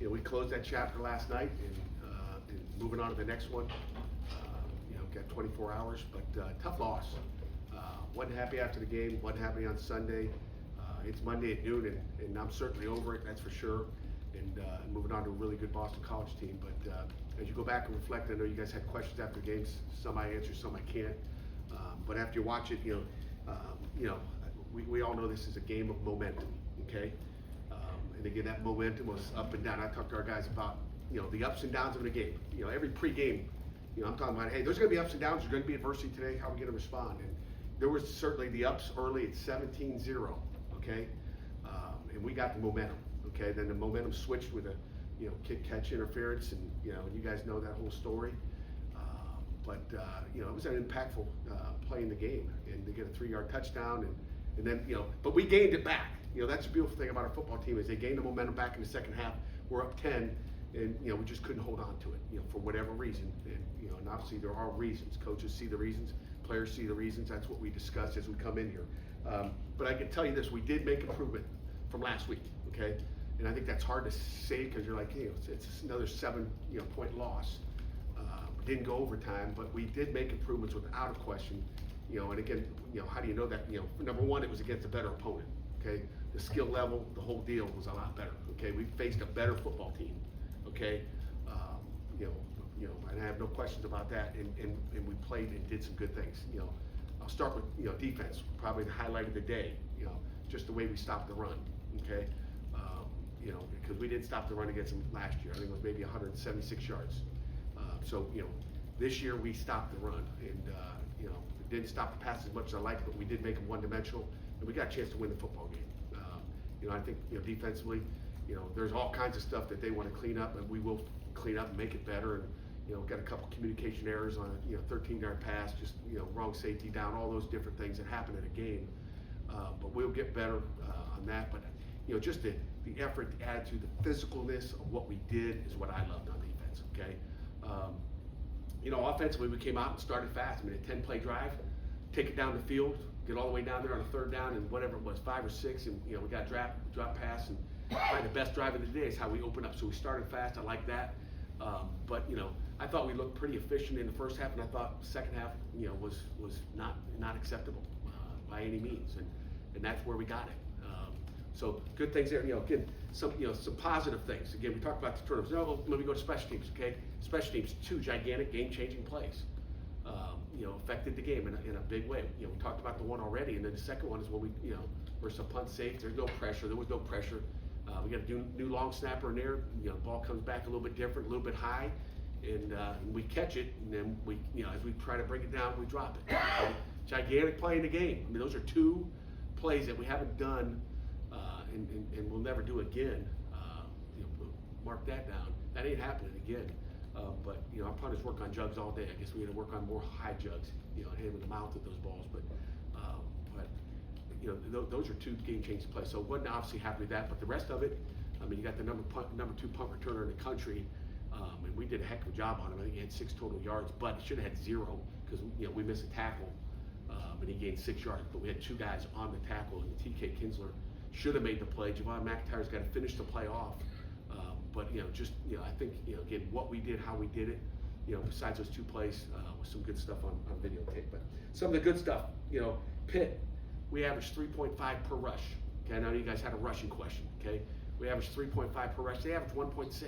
We closed that chapter last night and moving on to the next one. Got 24 hours, but tough loss. Wasn't happy after the game, wasn't happy on Sunday. It's Monday at noon, and I'm certainly over it, that's for sure. And moving on to a really good Boston College team. But as you go back and reflect, I know you guys had questions after games. Some I answer, some I can't. But after you watch it, we all know this is a game of momentum, okay? And again, that momentum was up and down. I talked to our guys about, the ups and downs of the game. Every pregame, I'm talking about, hey, there's going to be ups and downs. There's going to be adversity today. How are we going to respond? And there was certainly the ups early at 17-0, okay? And we got the momentum, okay? Then the momentum switched with a, kick-catch interference, and, you guys know that whole story. It was an impactful play in the game, and to get a 3-yard touchdown, and then, but we gained it back. That's the beautiful thing about our football team is they gained the momentum back in the second half. We're up 10, and, we just couldn't hold on to it, for whatever reason. And obviously there are reasons. Coaches see the reasons, players see the reasons. That's what we discuss as we come in here. But I can tell you this, we did make improvement from last week, okay? And I think that's hard to say because you're like, it's another 7-point loss. Didn't go overtime, but we did make improvements without a question. And again, how do you know that? Number one, it was against a better opponent, okay? The skill level, the whole deal was a lot better, okay? We faced a better football team, okay? And I have no questions about that, and we played and did some good things. I'll start with, defense, probably the highlight of the day, just the way we stopped the run, okay? Because we didn't stop the run against them last year. I think it was maybe 176 yards. This year we stopped the run, and didn't stop the pass as much as I liked, but we did make them one-dimensional, and we got a chance to win the football game. I think defensively, there's all kinds of stuff that they want to clean up, and we will clean up and make it better. And got a couple communication errors on a 13-yard pass, just wrong safety down, all those different things that happen in a game. But we'll get better on that. But just the effort, the attitude, the physicalness of what we did is what I loved on defense. Okay. Offensively, we came out and started fast. I mean, a 10-play drive, take it down the field, get all the way down there on a third down, and whatever it was, 5 or 6, and we got drop pass, and probably the best drive of the day is how we opened up. So we started fast. I like that. But I thought we looked pretty efficient in the first half, and I thought the second half, was not acceptable by any means, and that's where we got it. So good things there. Again, some positive things. Again, we talked about the turnovers. No, let me go to special teams. Okay, special teams, 2 gigantic game-changing plays. Affected the game in a big way. We talked about the one already, and then the second one is when we, where some punt safe. There's no pressure. There was no pressure. We got a new long snapper in there. The ball comes back a little bit different, a little bit high, and we catch it, and then we, as we try to bring it down, we drop it. Gigantic play in the game. I mean, those are 2 plays that we haven't done. And we'll never do again. Mark that down. That ain't happening again. But our punters work on jugs all day. I guess we had to work on more high jugs, handling the mouth of those balls. But those are 2 game-changing plays. So wasn't obviously happy with that. But the rest of it, I mean, you got the number 2 punt returner in the country, and we did a heck of a job on him. I think he had 6 total yards, but he should have had 0 because we missed a tackle, and he gained 6 yards. But we had 2 guys on the tackle, and T.K. Kinsler should have made the play. Javon McIntyre's got to finish the play off. I think, again, what we did, how we did it, besides those 2 plays, was some good stuff on videotape. But some of the good stuff, Pitt, we averaged 3.5 per rush. Okay, I know you guys had a rushing question, okay? We averaged 3.5 per rush. They averaged 1.6,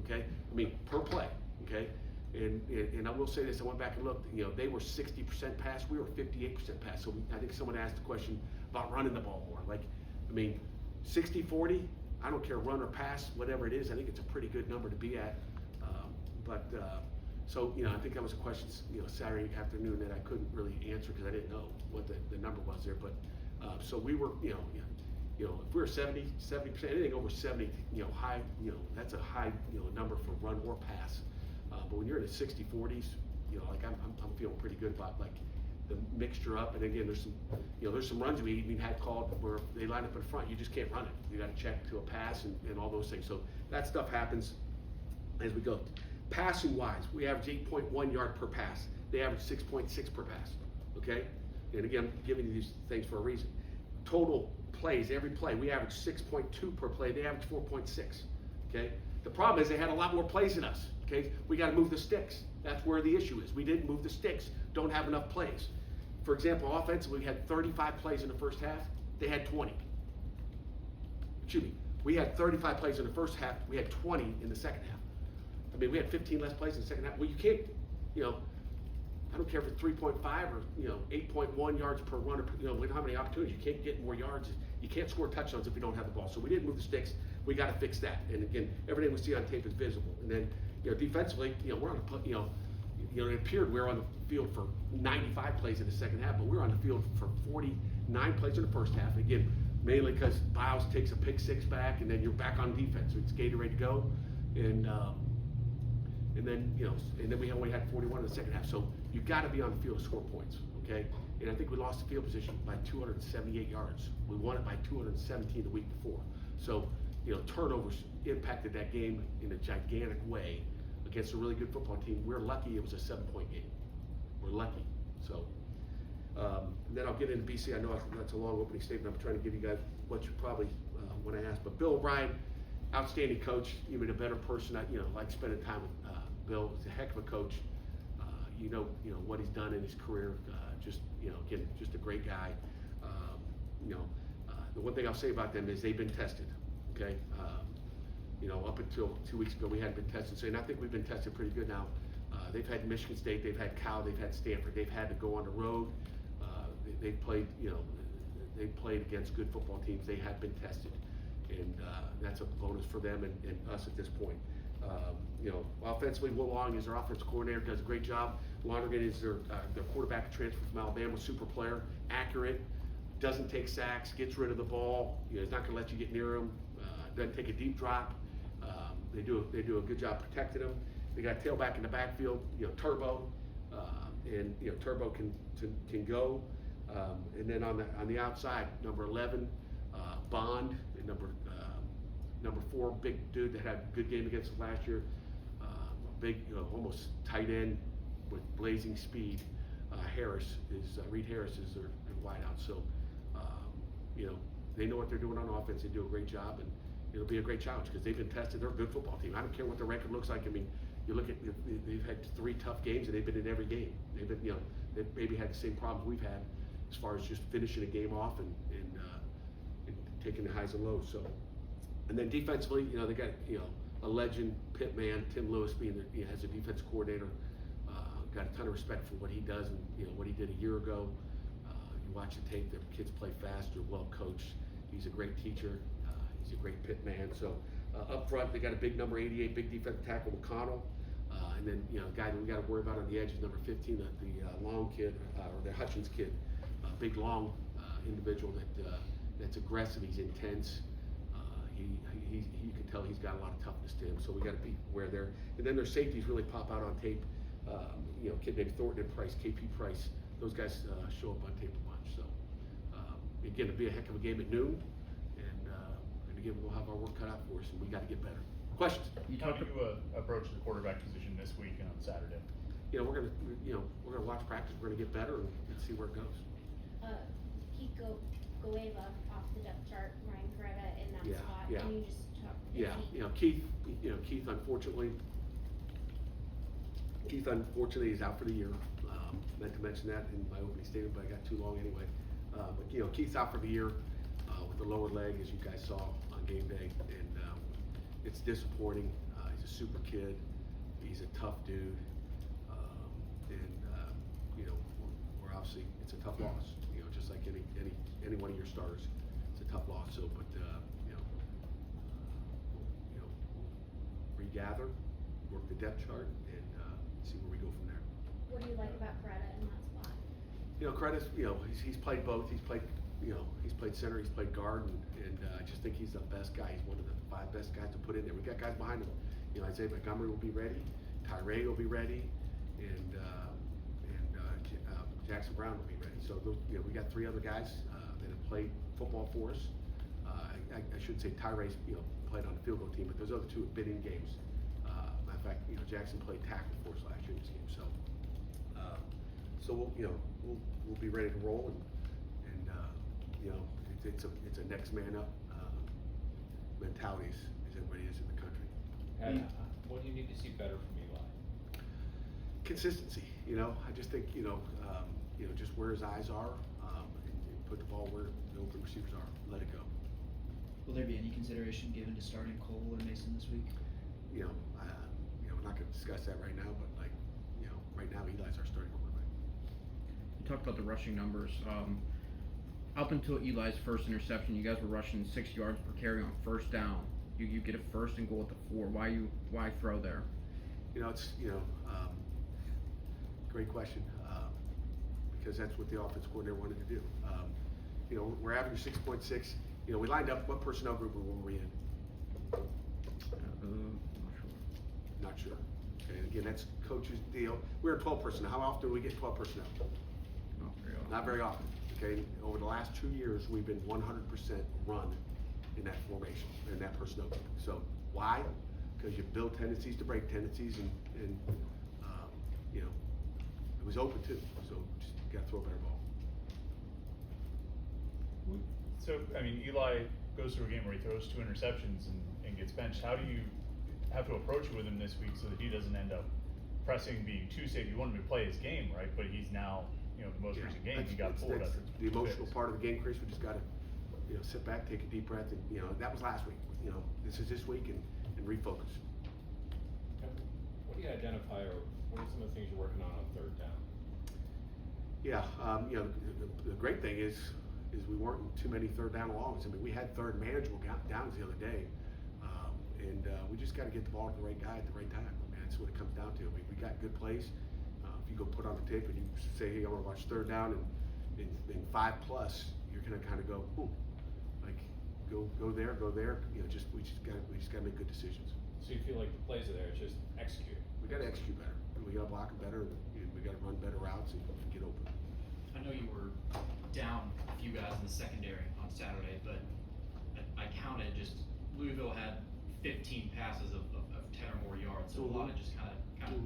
okay? I mean, per play, okay? And I will say this, I went back and looked, they were 60% pass, we were 58% pass. So I think someone asked the question about running the ball more. Like, I mean, 60-40, I don't care, run or pass, whatever it is, I think it's a pretty good number to be at. I think that was a question, Saturday afternoon that I couldn't really answer because I didn't know what the number was there. But so we were, if we were 70%, anything over 70, high, that's a high, number for run or pass. But when you're in the 60-40s, I'm feeling pretty good about the mixture up. And again, there's some runs we had called where they line up in front. You just can't run it. You got to check to a pass and all those things. So that stuff happens as we go. Passing wise, we average 8.1 yard per pass. They average 6.6 per pass. Okay, and again, I'm giving you these things for a reason. Total plays, every play, we average 6.2 per play. They average 4.6. Okay, The problem is they had a lot more plays than us. Okay, we got to move the sticks. That's where the issue is. We didn't move the sticks. Don't have enough plays. For example, offensively, we had 35 plays in the first half. They had 20. Excuse me. We had 35 plays in the first half. We had 20 in the second half. I mean, we had 15 less plays in the second half. Well, you can't, I don't care if it's 3.5 or 8.1 yards per run. With how many opportunities, you can't get more yards. You can't score touchdowns if you don't have the ball. So we didn't move the sticks. We got to fix that. And again, everything we see on tape is visible. And then, defensively, we're on the, it appeared we were on the field for 95 plays in the second half, but we were on the field for 49 plays in the first half. Again, mainly because Biles takes a pick six back, and then you're back on defense. So it's gated, ready to go, and then we only had 41 in the second half. So you got to be on the field to score points, okay? And I think we lost the field position by 278 yards. We won it by 217 the week before. So turnovers impacted that game in a gigantic way against a really good football team. We're lucky it was a 7-point game. We're lucky. So. And then I'll get into BC. I know that's a long opening statement. I'm trying to give you guys what you probably want to ask. But Bill O'Brien, outstanding coach, even a better person. I like spending time with Bill. He's a heck of a coach. You know what he's done in his career. Again, just a great guy. The one thing I'll say about them is they've been tested. Okay. Up until 2 weeks ago, we hadn't been tested. So, and I think we've been tested pretty good now. They've had Michigan State, they've had Cal, they've had Stanford. They've had to go on the road. They've played, they've played against good football teams. They have been tested, and that's a bonus for them and us at this point. Offensively, Will Long is our offensive coordinator, does a great job. Lonergan is their quarterback transfer from Alabama, super player, accurate, doesn't take sacks, gets rid of the ball. He's not going to let you get near him. Doesn't take a deep drop. They do a good job protecting him. They got a tailback in the backfield, Turbo, and Turbo can go. And then on the outside, number 11, Bond, and number 4, big dude that had a good game against us last year. Big, almost tight end with blazing speed. Reed Harris is their wideout. So, they know what they're doing on offense. They do a great job, and it'll be a great challenge because they've been tested. They're a good football team. I don't care what the record looks like. I mean, you look at, they've had 3 tough games, and they've been in every game. They've been, they've maybe had the same problems we've had as far as just finishing a game off and taking the highs and lows. So, and then defensively, they got, a legend, Pitt man, Tim Lewis being as a defense coordinator. Got a ton of respect for what he does and what he did a year ago. You watch the tape, the kids play fast, they're well coached. He's a great teacher. He's a great Pitt man. So up front, they got a big number 88, big defensive tackle, McConnell. And then, a guy that we got to worry about on the edge is number 15, the long kid, or the Hutchins kid, big long individual that's aggressive. He's intense. You can tell he's got a lot of toughness to him. So we got to be aware there. And then their safeties really pop out on tape. Kid named Thornton and Price, KP Price. Those guys show up on tape a bunch. So again, it'll be a heck of a game at noon. And again, we'll have our work cut out for us, and we got to get better. Questions? How do you approach the quarterback position this week and on Saturday? We're gonna watch practice. We're gonna get better and see where it goes. Keith Goeva off the depth chart, Ryan Coretta in that spot. Yeah. Can you just talk? Keith unfortunately is out for the year. Meant to mention that in my opening statement, but I got too long anyway. But Keith's out for the year with a lower leg, as you guys saw on game day, and it's disappointing. He's a super kid. He's a tough dude, we're obviously, it's a tough loss. Just like any one of your stars, it's a tough loss. So, but regather, work the depth chart, and see where we go from there. What do you like about Coretta in that spot? Coretta's, he's played both. He's played center, he's played guard, and I just think he's the best guy. He's one of the 5 best guys to put in there. We got guys behind him. Isaiah Montgomery will be ready, Tyree will be ready, and Jackson Brown will be ready. So those, we got 3 other guys that have played football for us. I should say Tyree's played on the field goal team, but those other 2 have been in games. Matter of fact, Jackson played tackle for us last year in this game. So we'll be ready to roll, and it's a next man up mentality as everybody is in the country. And what do you need to see better from Eli? Consistency, I just think, just where his eyes are, and put the ball where the open receivers are, let it go. Will there be any consideration given to starting Cole or Mason this week? We're not gonna discuss that right now, but right now Eli's our starting quarterback. You talked about the rushing numbers. Up until Eli's first interception, you guys were rushing 6 yards per carry on first down. You get a first and goal at the 4. Why throw there? It's great question, because that's what the offense coordinator wanted to do. We're averaging 6.6. We lined up. What personnel group were we in? Not sure. Okay, again, that's coach's deal. We're 12 personnel. How often do we get 12 personnel? Not very often. Okay, over the last 2 years, we've been 100% run in that formation, in that personnel group. So why? Because you build tendencies to break tendencies, and it was open too. So just got to throw a better ball. So, Eli goes through a game where he throws 2 interceptions and gets benched. How do you have to approach it with him this week so that he doesn't end up pressing, being too safe? You want him to play his game, right? But he's now, the most recent game, he got pulled after the emotional part of the game, Chris. We just got to, sit back, take a deep breath, and that was last week. This is this week, and refocus. What do you identify, or what are some of the things you're working on third down? Yeah, the great thing is we weren't in too many third down longs. We had third manageable downs the other day, and we just got to get the ball to the right guy at the right time. That's what it comes down to. We got good plays. If you go put on the tape and you say, hey, I want to watch third down and in 5+, you're gonna kind of go, ooh, like go there. We just got to make good decisions. So you feel like the plays are there, it's just execute. We got to execute better. We got to block them better. We got to run better routes and get open. I know you were down a few guys in the secondary on Saturday, but I counted just Louisville had 15 passes of 10 or more yards, so a lot of just kind of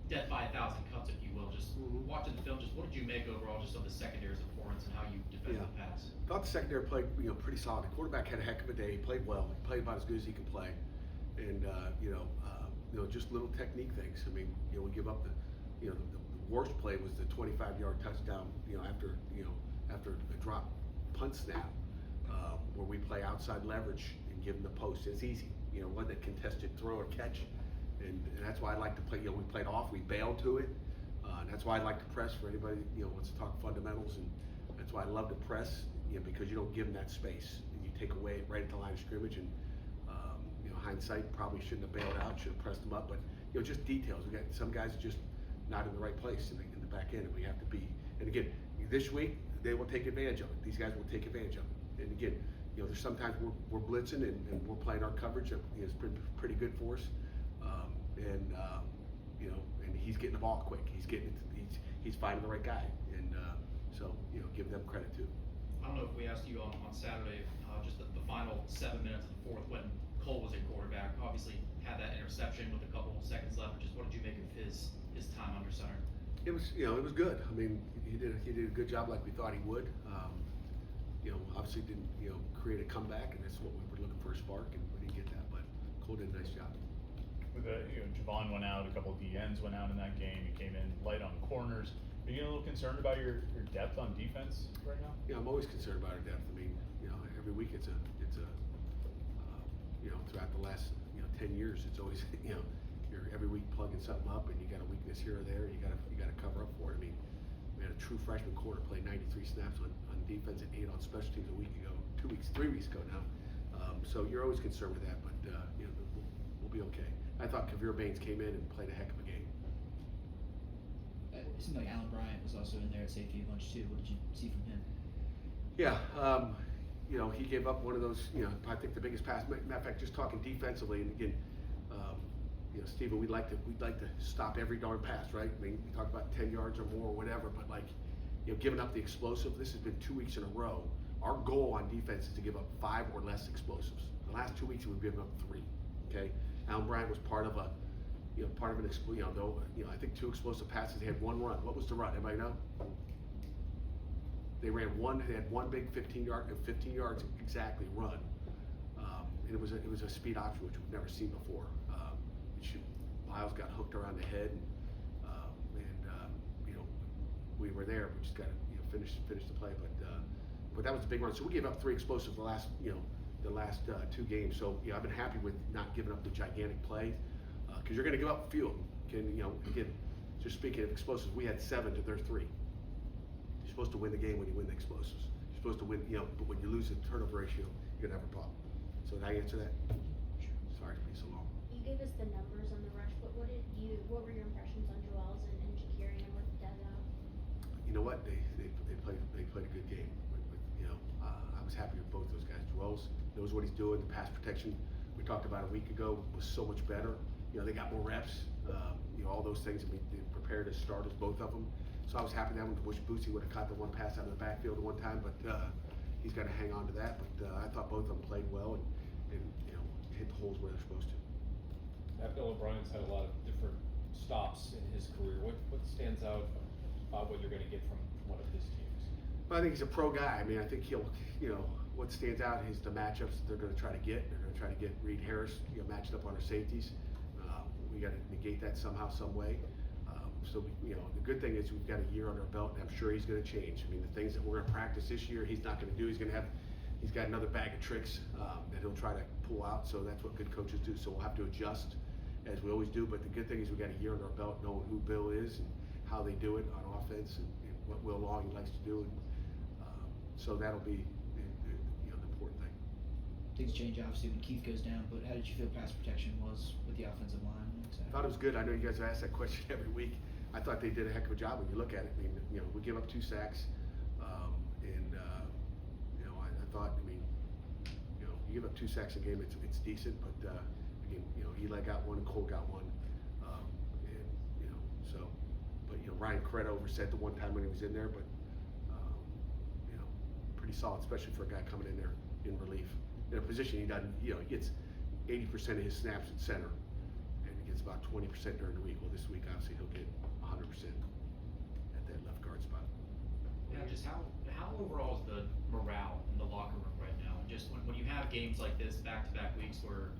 death by 1,000 cuts, if you will. Just watching the film, just what did you make overall just of the secondary's performance and how you defended the pass? I thought the secondary played pretty solid. The quarterback had a heck of a day. He played well. He played about as good as he could play, and just little technique things. We give up the worst play was the 25-yard touchdown. After a drop punt snap, where we play outside leverage and give them the post. It's easy. One that contested throw or catch, and that's why I like to play. We played off. We bailed to it. And that's why I like to press for anybody wants to talk fundamentals, and that's why I love to press. Because you don't give them that space, and you take away right at the line of scrimmage. And hindsight, probably shouldn't have bailed out. Should have pressed them up, but just details. We got some guys just not in the right place in the back end, and we have to be. And again, this week they will take advantage of it. These guys will take advantage of it. And again, there's sometimes we're blitzing and we're playing our coverage. It's been pretty good for us. And he's getting the ball quick. He's finding the right guy. And so give them credit too. I don't know if we asked you on Saturday, just the final 7 minutes of the fourth when Cole was at quarterback. Obviously had that interception with a couple seconds left. Just what did you make of his time under center? It was good. He did a good job like we thought he would. Obviously didn't create a comeback, and that's what we were looking for, a spark, and we didn't get that. But Cole did a nice job. With Javon went out, a couple of DNs went out in that game. You came in light on corners. Are you a little concerned about your depth on defense right now? Yeah, I'm always concerned about our depth. Every week it's a throughout the last 10 years, it's always you're every week plugging something up, and you got a weakness here or there. You got to cover up for it. We had a true freshman quarter play 93 snaps on defense and 8 on special teams a week ago, 3 weeks ago now. So you're always concerned with that, but we'll be okay. I thought Kavir Baines came in and played a heck of a game. It seemed like Alan Bryant was also in there at safety a bunch too. What did you see from him? Yeah, he gave up one of those. I think the biggest pass. Matter of fact, just talking defensively, and again, Stephen, we'd like to stop every darn pass, right? We talk about 10 yards or more or whatever, but giving up the explosive. This has been 2 weeks in a row. Our goal on defense is to give up 5 or less explosives. The last 2 weeks we've given up 3. Okay, Alan Bryant was part of an I think 2 explosive passes. They had 1 run. What was the run? Anybody know? They ran one. They had 1 big 15 yards exactly run, and it was a speed option which we've never seen before. Lyles got hooked around the head, we were there. We just got to finish the play, but that was a big run. So we gave up 3 explosives the last 2 games. So I've been happy with not giving up the gigantic plays because you're going to give up a few of them. Again, just speaking of explosives, we had 7 to their 3. You're supposed to win the game when you win the explosives. You're supposed to win, but when you lose the turnover ratio, you're gonna have a problem. So did I answer that? Sorry to be so long. You gave us the numbers on the rush, but what were your impressions on Joel's and Jakirian with Deza? You know what? They played a good game. I was happy with both those guys. Joel's knows what he's doing. The pass protection we talked about a week ago was so much better. They got more reps. All those things. They prepared as starters, both of them. So I was happy that one. Wish Boosie would have caught the one pass out of the backfield at one time, but he's got to hang on to that. But I thought both of them played well and hit the holes where they're supposed to. Bill O'Brien's had a lot of different stops in his career. What stands out about what you're going to get from one of his teams? Well, I think he's a pro guy. I mean, I think he'll, what stands out is the matchups that they're going to try to get. They're going to try to get Reed Harris, matched up on our safeties. We got to negate that somehow, some way. So, the good thing is we've got a year under our belt, and I'm sure he's going to change. I mean, the things that we're going to practice this year, he's not going to do. He's got another bag of tricks that he'll try to pull out. So that's what good coaches do. So we'll have to adjust as we always do. But the good thing is we got a year under our belt, knowing who Bill is and how they do it on offense and what Will Long likes to do. And so that'll be the important thing. Things change obviously when Keith goes down, but how did you feel pass protection was with the offensive line? I thought it was good. I know you guys ask that question every week. I thought they did a heck of a job when you look at it. I mean, we give up 2 sacks, I thought, you give up 2 sacks a game, it's decent, but again, Eli got 1 and Cole got 1, but Ryan Creda overset the one time when he was in there, but pretty solid, especially for a guy coming in there in relief in a position he doesn't. He gets 80% of his snaps at center, and he gets about 20% during the week. Well, this week obviously he'll get 100% at that left guard spot. Yeah, just how overall is the morale in the locker room right now? And just when you have games like this, back-to-back weeks where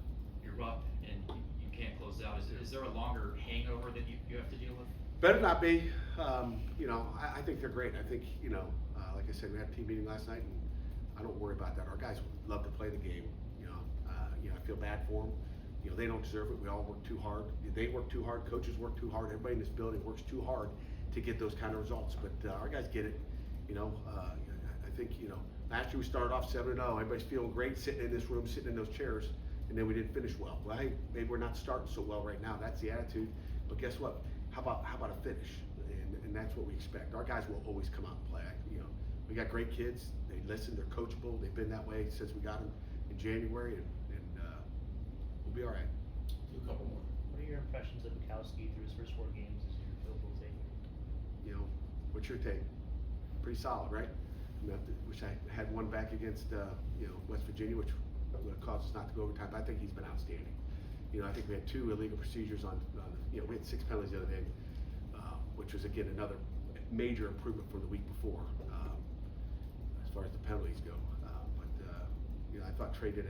you're up and you can't close out, is there a longer hangover that you have to deal with? Better not be. I think they're great. I think, like I said, we had a team meeting last night, and I don't worry about that. Our guys love to play the game. I feel bad for them. They don't deserve it. We all work too hard. They work too hard. Coaches work too hard. Everybody in this building works too hard to get those kind of results. But our guys get it. I think, last year we started off 7-0. Everybody's feeling great sitting in this room, sitting in those chairs, and then we didn't finish well. Well, hey, maybe we're not starting so well right now. That's the attitude. But guess what? How about a finish? And that's what we expect. Our guys will always come out and play. We got great kids. They listen. They're coachable. They've been that way since we got them in January, and we'll be all right. Do a couple more. What are your impressions of Bukowski through his first 4 games as your field goal taker? What's your take? Pretty solid, right? Wish I had one back against West Virginia, which would have caused us not to go overtime. But I think he's been outstanding. I think we had 2 illegal procedures on we had 6 penalties the other day, which was again another major improvement from the week before as far as the penalties go. I thought Trey did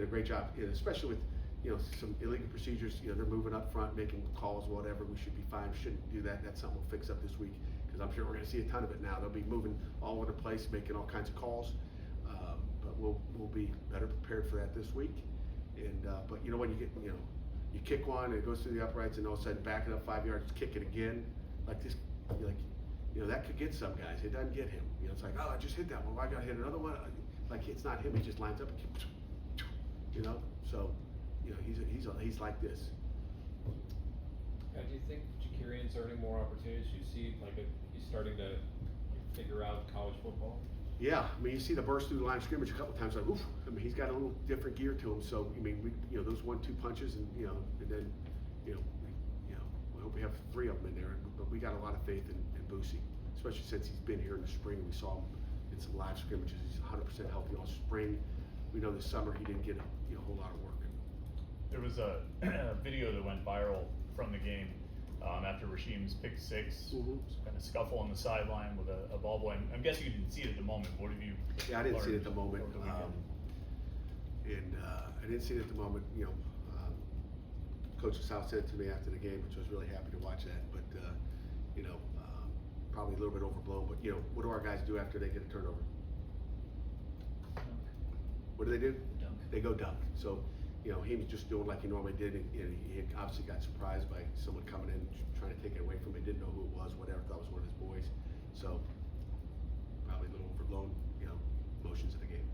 a great job, especially with some illegal procedures. They're moving up front, making calls, whatever. We should be fine. We shouldn't do that. That's something we'll fix up this week because I'm sure we're going to see a ton of it now. They'll be moving all over the place, making all kinds of calls. But we'll be better prepared for that this week. And but when you get you kick one and it goes through the uprights and all of a sudden back it up 5 yards, kick it again like this, that could get some guys. It doesn't get him. It's like, oh, I just hit that one. Well, I got to hit another one. Like it's not him. He just lines up and So he's like this. Do you think Jakirian's earning more opportunities? You see, he's starting to figure out college football. Yeah, I mean, you see the burst through the line of scrimmage a couple times, like, oof. I mean, he's got a little different gear to him. So, I mean, those 1-2 punches, and and then, we hope we have 3 of them in there. But we got a lot of faith in Boosie, especially since he's been here in the spring. We saw him in some live scrimmages. He's 100% healthy all spring. We know this summer he didn't get a whole lot of work. There was a video that went viral from the game after Rasheem's pick 6, kind of scuffle on the sideline with a ball boy. I'm guessing you didn't see it at the moment. What have you? Yeah, I didn't see it at the moment. over the weekend? I didn't see it at the moment. Coach South sent it to me after the game, which I was really happy to watch that. But you know, probably a little bit overblown. But you know, what do our guys do after they get a turnover? What do they do? Dunk. They go dunk. So, you know, he was just doing like he normally did. And he had obviously got surprised by someone coming in trying to take it away from him. Didn't know who it was, whatever. Thought it was one of his boys. So, probably a little overblown, you know, motions of the game.